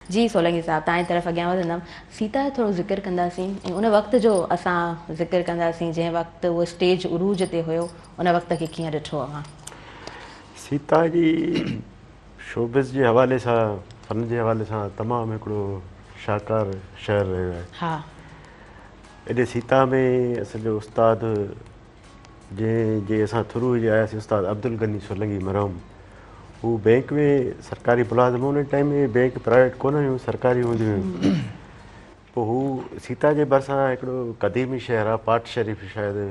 जी सोलंकी साहब, तव्हांजी तरफ़ अॻियां वधंदमि। सीता जो थोरो ज़िक्र कंदासीं ऐं उन वक़्त जो असां ज़िक्र कंदासीं जंहिं वक़्तु उहो स्टेज उरूज ते हुयो, उन वक़्त खे कीअं ॾिठो अव्हां? सीता जी शोबिस जे हवाले सां, फ़न जे हवाले सां तमामु हिकिड़ो शाहकार शहर रहियो आहे। हा, एॾे सीता में असांजो उस्ताद जे असां थ्रू जे आयासीं, उस्ताद अब्दुल गनी सोलंकी मरहूम, हू बैंक में सरकारी मुलाज़िम। उन टाइम में बैंक प्राइवेट कोन हुयूं, सरकारी हूंदियूं हुयूं। पोइ हू सीता जे भरिसां हिकिड़ो क़दीमी शहर आहे पाट शरीफ़, शायदि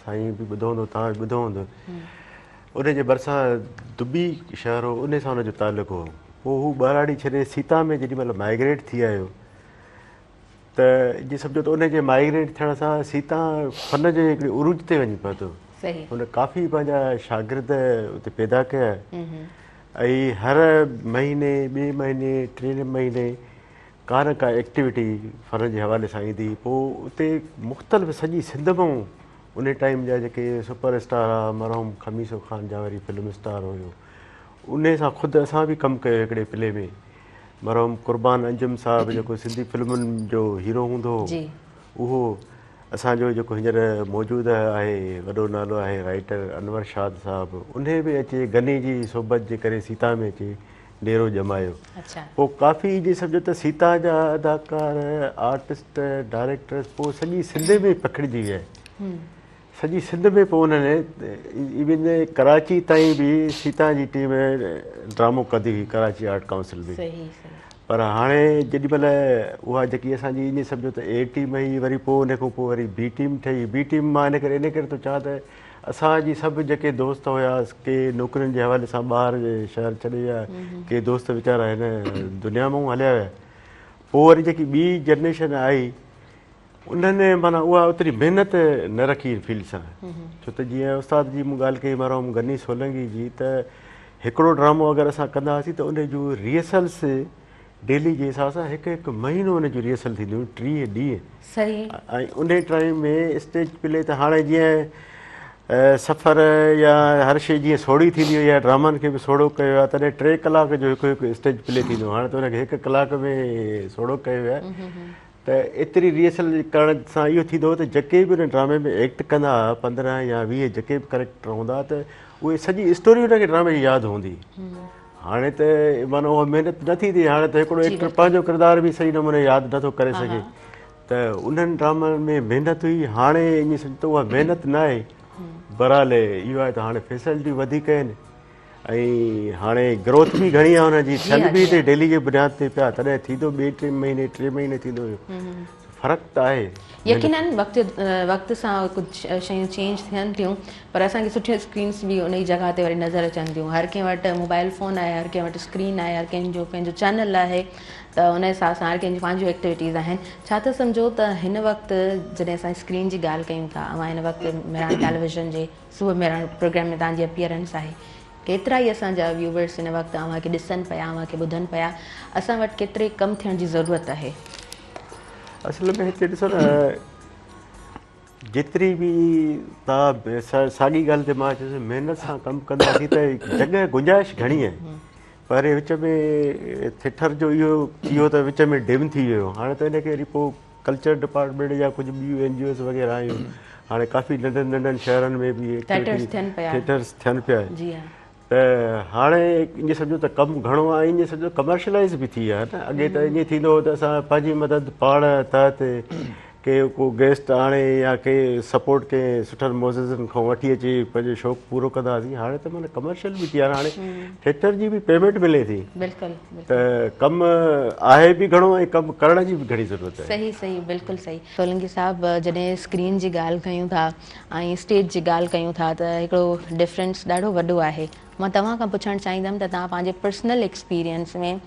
साईं बि ॿुधो हूंदो, तव्हां बि ॿुधो हूंदो। उन जे भरिसां दुबी शहर हो, उन सां हुनजो तालुक़ु हो। पोइ हू ॿाराड़ी छॾे सीता में जेॾी महिल माइग्रेट थी आयो त जीअं सम्झो त उनजे माइग्रेट थियण सां सीता फ़न जे हिकिड़े उरूज ते वञी पहुतो। सही। हुन काफ़ी पंहिंजा शागिर्द उते पैदा कया ऐं हर महीने, ॿिए महीने, टे महीने का न का एक्टिविटी फ़न जे हवाले सां ईंदी। पोइ उते मुख़्तलिफ़ सॼी सिंध मां उन टाइम जा जेके सुपर स्टार आहे, मरहूम खमीसो ख़ान जा वरी फिल्म स्टार हुयो, उन सां ख़ुदि असां बि कमु कयो हिकिड़े प्ले में। मरहूम क़ुर्बान अंजुम साहिबु जेको सिंधी फिल्मुनि जो हीरो हूंदो हो, उहो असांजो जेको हींअर मौजूदु आहे वॾो नालो आहे राइटर अनवर शाद साहिबु, उन बि अचे गनी जी सोबत जे करे सीता में अचे डेरो ॼमायो। पोइ काफ़ी जीअं सम्झो त सीता जा अदाकार, आर्टिस्ट, डायरेक्टर्स पोइ सॼी सिंध में पखिड़िजी विया। सॼी सिंध में पोइ उन्हनि इवन कराची ताईं बि सीता जी टीम ड्रामो कढी हुई, कराची आर्ट काउंसिल बि। पर हाणे जेॾी महिल उहा जेकी असांजी ईअं सम्झो त ए टीम हुई, वरी पोइ उन खां पोइ वरी बी टीम ठही। बी टीम मां इन करे थो चवां त असांजी सभु जेके दोस्त हुयासीं, के नौकरियुनि जे हवाले सां ॿाहिरि शहर छॾे विया, के दोस्त वीचारा हिन दुनिया मां हलिया विया। पोइ वरी जेकी ॿी जनरेशन आई, उन्हनि माना उहा ओतिरी महिनत न रखी फील्ड सां। छो त जीअं उस्ताद जी मूं ॻाल्हि कई मरहूम गनी सोलंकी जी, त हिकिड़ो ड्रामो अगरि असां कंदा हुआसीं त उन जूं रिहर्सल्स डेली जे हिसाब सां हिकु हिकु महीनो उन जूं रिहर्सल थींदियूं हुयूं, 30 ॾींहं। ऐं उन टाइम में स्टेज प्ले त हाणे जीअं सफ़र या हर शइ जीअं सोढ़ी थींदी हुई, या ड्रामनि खे बि सोढ़ो कयो आहे, तॾहिं 3 कलाक जो हिकु हिकु स्टेज प्ले थींदो। हाणे त हुनखे 1 कलाक में सोढ़ो कयो वियो आहे। त एतिरी रिहर्सल करण सां इहो थींदो हो त जेके बि हुन ड्रामे में एक्ट कंदा हुआ, 15 या 20 जेके बि करेक्टर हूंदा, त उहे सॼी स्टोरी हुनखे ड्रामे जी यादि हूंदी। हाणे त माना उहा महिनत न थी थिए। हाणे त हिकिड़ो एक्टर पंहिंजो किरदारु बि सही नमूने यादि नथो करे सघे। त उन्हनि ड्रामनि में महिनत हुई। हाणे ईअं सम्झो त उहा महिनत न आहे। बहरहाल इहो आहे त हाणे फैसिलिटियूं वधीक आहिनि ऐं हाणे ग्रोथ बि घणी आहे हुनजी, थियनि बि हिते डेली जे बुनियाद ते पिया, तॾहिं थींदो 2-3 महीने 3 महीने थींदो हुयो। फ़र्क़ु त आहे। यकीनन वक़्त सां कुझु शयूं चेंज थियनि थियूं, पर असांखे सुठियूं स्क्रीन्स बि उन जी जॻह ते वरी नज़र अचनि थियूं। हर कंहिं वटि मोबाइल फ़ोन आहे, हर कंहिं वटि स्क्रीन आहे, हर कंहिंजो पंहिंजो चैनल आहे, त उन हिसाब सां हर कंहिंजी पंहिंजियूं एक्टिविटीज़ आहिनि। छा त सम्झो त हिन वक़्तु जॾहिं असां स्क्रीन जी ॻाल्हि कयूं था, अवां हिन वक़्तु मेरान टेलीविज़न जे सुबुह मेरान प्रोग्राम में तव्हांजी अपीयरेंस आहे, केतिरा ई असांजा व्यूवर्स हिन वक़्तु अव्हांखे ॾिसनि पिया, अव्हांखे ॿुधनि पिया। असां वटि केतिरे कमु थियण जी ज़रूरत आहे? असल में हिते ॾिसो न, जेतिरी बि तव्हां साॻी ॻाल्हि ते मां चयोसि, महिनत सां कमु कंदासीं त जॻह गुंजाइश घणी आहे। पर विच में थिएटर जो इहो इहो त विच में डिम थी वियो। हाणे त हिनखे वरी पोइ कल्चर डिपार्टमेंट या कुझु ॿियूं NGOs वग़ैरह आहियूं। हाणे काफ़ी नंढनि नंढनि शहरनि में बि थिएटर्स थियनि पिया। त हाणे ईअं सम्झो त कमु घणो आहे, ईअं सम्झो कमर्शलाइज़ बि थी वियो आहे न। अॻे त ईअं थींदो हो त असां पंहिंजी मदद पाण तहत के को गेस्ट आणे या के सपोर्ट के सुठनि मोज़िज़नि खां वठी अची पंहिंजो शौक़ु पूरो कंदा हुआसीं। हाणे त माना कमर्शियल बि थी विया, हाणे थिएटर जी बि पेमेंट मिले थी। त कमु आहे बि घणो ऐं कमु करण जी बि घणी ज़रूरत आहे। सही सही, बिल्कुलु सही। सोलंकी साहिबु, जॾहिं स्क्रीन जी ॻाल्हि कयूं था ऐं स्टेज जी ॻाल्हि कयूं था, त हिकिड़ो डिफरेंस ॾाढो वॾो आहे। मां तव्हां खां पुछणु चाहींदमि त तव्हां पंहिंजे पर्सनल एक्सपीरियंस में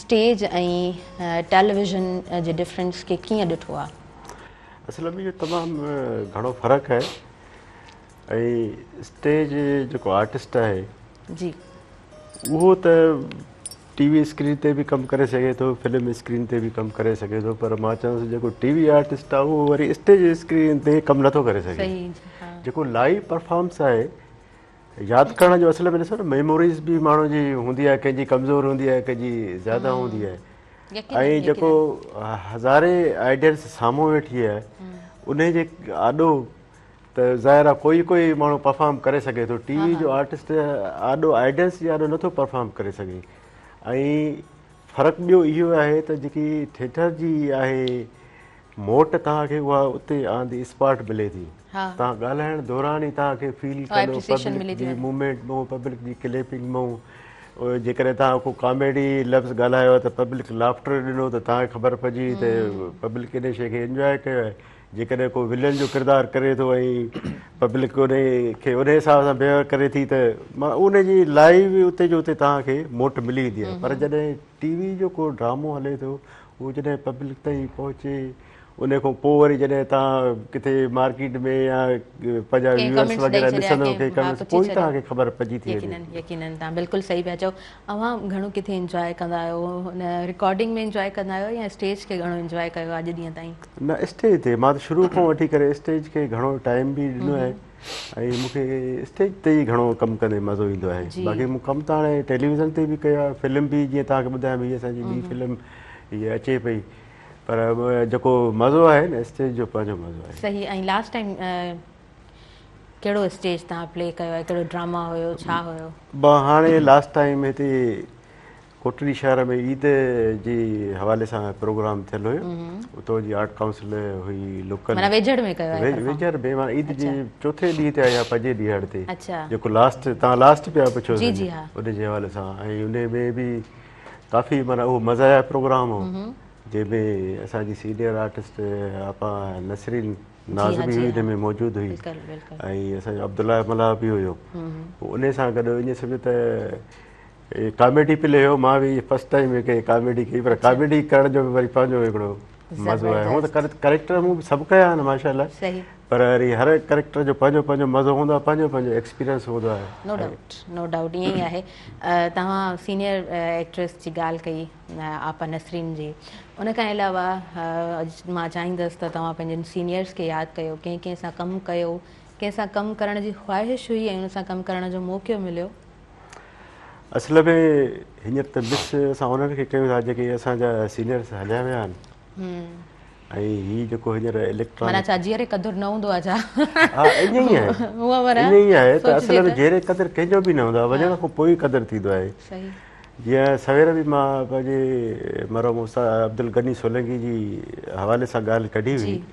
स्टेज ऐं टेलीविज़न जे डिफरेंस खे कीअं ॾिठो आहे? असल में इहो तमामु घणो फ़र्क़ु आहे। ऐं स्टेज जेको आर्टिस्ट आहे जी, उहो त TV स्क्रीन ते बि कमु करे सघे थो, फिल्म स्क्रीन ते बि कमु करे सघे थो। पर मां चवांसि जेको TV आर्टिस्ट आहे उहो वरी स्टेज स्क्रीन ते कमु नथो करे सघे। जेको लाइव परफॉर्मेंस आहे, यादि करण जो असल में ॾिसो न, मेमोरीज़ बि माण्हू जी हूंदी आहे, कंहिंजी कमज़ोर हूंदी आहे, कंहिंजी ज़्यादा हूंदी आहे। ऐं जेको हज़ारे ऑडियंस साम्हूं वेठी आहे उन जे आॾो त ज़ाहिर आहे कोई माण्हू परफॉर्म करे सघे थो। टीवी जो आर्टिस्ट आॾो ऑडियंस जे आॾो नथो परफॉर्म करे सघे। ऐं फ़र्क़ु ॿियो इहो आहे त जेकी थिएटर जी आहे मोट तव्हांखे उहा उते ऑन दी स्पॉट मिले थी। तव्हां ॻाल्हाइण दौरान ई तव्हांखे फील कंदो पब्लिक जी मूवमेंट मां, पब्लिक जी क्लैपिंग मां। जेकॾहिं तव्हां को कॉमेडी लफ़्ज़ ॻाल्हायो त पब्लिक लाफ्टर ॾिनो त तव्हांखे ख़बर पइजी त पब्लिक इन शइ खे इंजॉय कयो आहे। जेकॾहिं को विलन जो किरदारु करे थो ऐं पब्लिक उन खे उन हिसाब सां बिहेव करे थी त मां उनजी लाइव उते जो उते तव्हांखे मोट मिली वेंदी आहे। पर जॾहिं टीवी जो को ड्रामो हले थो उहो जॾहिं पब्लिक ताईं पहुचे उन खां पोइ वरी जॾहिं तव्हां किथे मार्केट में या पंहिंजा व्यूअर्स वग़ैरह ॾिसंदो पोइ ई तव्हांखे ख़बर पइजी थी वञे। यकीनन तव्हां बिल्कुलु सही पिया चओ। अव्हां घणो किथे इंजॉय कंदा आहियो, हुन रिकॉर्डिंग में इंजॉय कंदा आहियो या स्टेज खे घणो इंजॉय कयो अॼु ॾींहं ताईं? न, स्टेज ते मां त शुरू खां वठी करे स्टेज खे घणो टाइम बि ॾिनो आहे ऐं मूंखे स्टेज ते ई घणो कमु कंदे मज़ो ईंदो आहे। बाक़ी मूं कमु त हाणे टेलीविज़न ते बि कयो आहे, फिल्म बि जीअं तव्हांखे ॿुधायां हीअ असांजी ॿी फिल्म हीअ अचे पई। पर जेको मज़ो आहे न स्टेज जो पंहिंजो मज़ो आहे। सही। ऐं लास्ट टाइम कहिड़ो स्टेज तव्हां प्ले कयो आहे, कहिड़ो ड्रामा हुयो, छा हुयो? हाणे लास्ट टाइम हिते कोटड़ी शहर में ईद जी हवाले सां प्रोग्राम थियल हुयो। उतो जी आर्ट काउंसिल हुई लोकल। माना वेझड़ में कयो आहे? वेझड़ में माना ईद जी चौथे ॾींहं ते या पंजे ॾींहं ते। अच्छा। जेको लास्ट तव्हां लास्ट पिया पुछो जी जी हा, उन जे हवाले सां। ऐं उन में बि काफ़ी माना उहो मज़ा प्रोग्राम हो जंहिंमें असांजी सीनियर आर्टिस्ट आपा नसरीन नाज़ बि हुई हुन में मौजूदु हुई ऐं असांजो अब्दुल्ला मला बि हुयो। उन सां गॾु ईअं सम्झो त कॉमेडी प्ले हुयो। मां बि फस्ट टाइम कई कॉमेडी कई, पर कॉमेडी करण जो बि वरी पंहिंजो हिकिड़ो मज़ो आहे। हूअं त करेक्टर मूं बि सभु कया आहिनि माशाल्लाह, पर वरी हर करेक्टर जो पंहिंजो पंहिंजो मज़ो हूंदो आहे, पंहिंजो पंहिंजो एक्सपीरियंस हूंदो आहे। नो डाउट, नो डाउट ईअं ई आहे। तव्हां सीनियर एक्ट्रेस जी ॻाल्हि कई आपा नसरीन जी, उन खां अलावा मां चाहींदसि त तव्हां पंहिंजनि सीनियर्स खे यादि कयो, कंहिं सां कमु कयो, कंहिं सां कमु करण जी ख़्वाहिश हुई ऐं उन सां कमु करण जो मौक़ो मिलियो? असल में हींअर त मिस असां उन्हनि खे कयूं था जेके असांजा सीनियर्स हलिया विया आहिनि। ऐं हीअ जेको हींअर इलेक्ट्रॉनिक माना छा जीअरे क़दुरु न हूंदो आहे छा? हा, ईअं ई आहे। ईअं ई आहे त असल में जहिड़े क़दुरु कंहिंजो बि न हूंदो आहे, वञण खां पोइ ई क़दुरु थींदो आहे। जीअं सवेर बि मां पंहिंजे मरहूम उस्ताद अब्दुल गनी सोलंकी जी हवाले सां ॻाल्हि कढी हुई।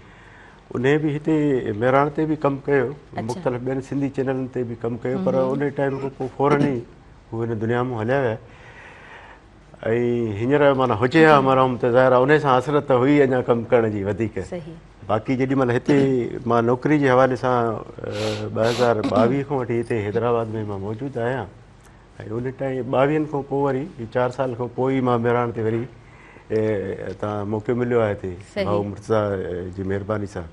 उन बि हिते मेराण ते बि कमु कयो, मुख़्तलिफ़ ॿियनि सिंधी चैनलनि ते बि कमु कयो, पर उन टाइम खां पोइ फौरन ई हू हिन दुनिया मां हलिया विया। ऐं हींअर माना हुजे हा मरहूम त ज़ाहिर आहे उन सां हसरत हुई अञा कमु करण जी वधीक। बाक़ी जेॾी महिल हिते मां नौकिरी जे हवाले सां 2022 खां वठी हिते हैदराबाद में मां मौजूदु आहियां ऐं उन टाइम 22 खां पोइ वरी 4 साल खां पोइ ई मां मेराण ते वरी तव्हां मौक़ो मिलियो आहे हिते भाऊ मुर्तज़ा जी महिरबानी सां।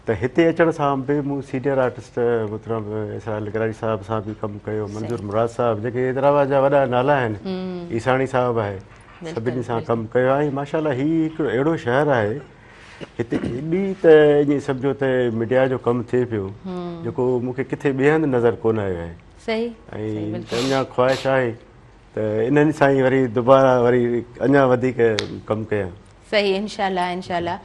त हिते अचण सां बि मूं सीनियर आर्टिस्ट मुहतरम इसराइल करारी साहिब सां बि कमु कयो, मंजूर मुराद साहिब जेके हैदराबाद जा वॾा नाला आहिनि, ईसाणी साहिबु आहे, सभिनी सां कमु कयो आहे। माशाल्लाह हीउ हिकिड़ो अहिड़ो शहरु आहे हिते एॾी त ईअं सम्झो त मीडिया जो कमु थिए पियो जेको मूंखे किथे ॿिए हंधि नज़र कोन आयो आहे। ऐं अञा ख़्वाहिश आहे त इन्हनि सां ई वरी दुबारा वरी अञा वधीक कमु कयां। सही, इंशाअल्लाह इंशाअल्लाह।